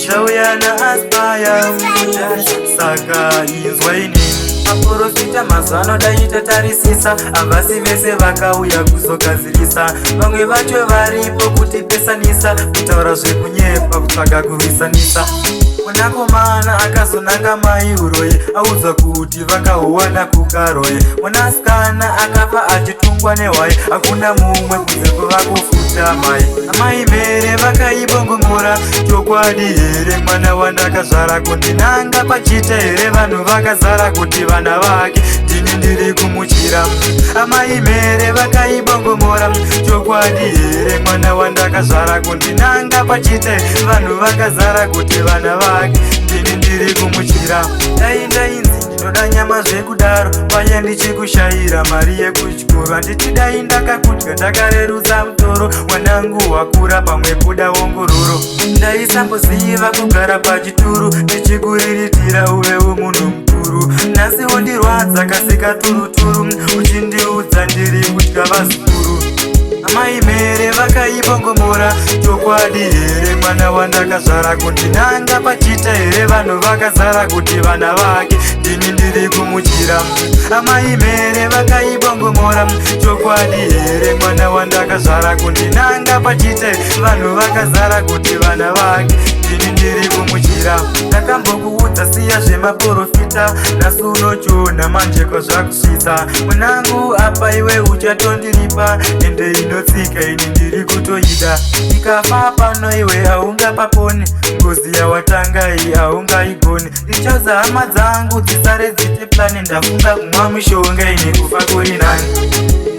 Shauyana aspire saka izwaini maprofita mazano daita tarisisa avasi vese vakauya kuzogadzirisa vamwe vacho varipo kutipesanisa kutaura zvekunyepa kutsvaga kurwisanisa mwanakomana akazonanga mai uroye audzwa kuti vakahuwana kukaroye mwanasikana akafa achitungwa nehwaye hakuna mumwe kunze kuvakufuta mai amai mere vakaibongomora chokwadi here mwana wandakazvara kundinanga pachita here vanhu vakazara kuti vana vake ndini ndiri kumuchira amai mere vakaibongomora chokwadi here mwana wandakazvara kundinanga pachita vanhu vakazara kuti vana vake ndini ndiri kumuchira daindainzi ndinoda nyama zvekudaro panye ndichikushayira mari yekuchikoro handiti dai ndakakudya ndakarerutsa mutoro mwanangu wakura pamwe kuda ongororo ndaisamboziva kugara pachituru ndichikuriritira uvewo munhu mukuru nhasi wondirwadza kasika turuturu uchindiudza ndiri kutya vazukuru amai mere vakaibongomora chokwadi here mwana wandakazvara kundinanga pachita here vanhu vakazara kuti vana vake ndini ndiri kumuchira amai mere vakaibongomora chokwadi here mwana wandakazvara kundinanga pachita vanhu vakazara kuti vana vake ndini ndiri kumuchira ndakambokuudza siya zvemaprofita nhasi unochiona manjeko zvakusvitsa mwanangu apa iwe uchatondiripa ende inotsika ini ndiri kutoida ikafa pano iwe haungapaponi ngozi yawatanga iyi haungaigoni ndichaudza hama dzangu dzisare dziti plani ndafunga kumwa mushonga ini kufa kuri nani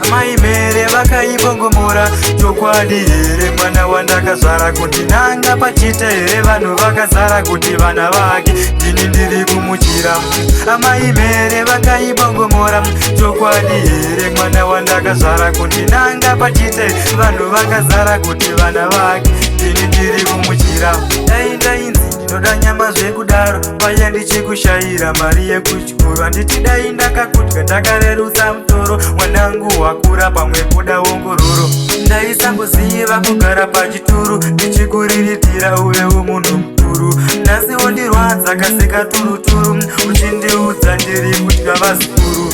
amai mere vakaibongomora chokwadi here mwana wandakazvara kundinanga pachita here vanhu vakazara kuti vana vake ndini ndiri kumuchira amai mere vakaibongomora chokwadi here mwana wandakazvara kundinanga pachita vanhu vakazara kuti vana vake ndini ndiri kumuchira daindainzi ndinoda nyama zvekudaro paya ndichikushayira mari yekuchikoro handiti dai ndakakudya ndakarerutsa mutoro mwanangu wakura pamwe kuda ongororo ndaisamboziva kugara pachituru ndichikuriritira uvewo munhu mukuru nhasi wondirwadza kasika turuturu uchindiudza ndiri kutya vazukuru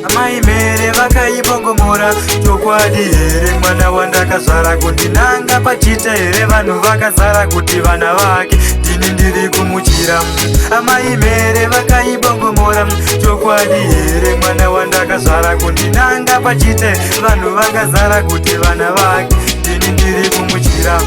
amai mere vakaibongomora chokwadi here mwana wandakazvara kundinanga pachita here vanhu vakazara kuti vana vake ndini ndiri kumuchira amai mere vakaibongomora chokwadi here mwana wandakazvara kundinanga pachita vanhu vakazara kuti vana vake ndini ndiri kumuchira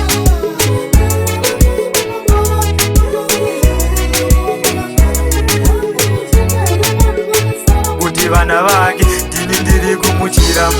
kuti vana vake ndini ndiri kumuchira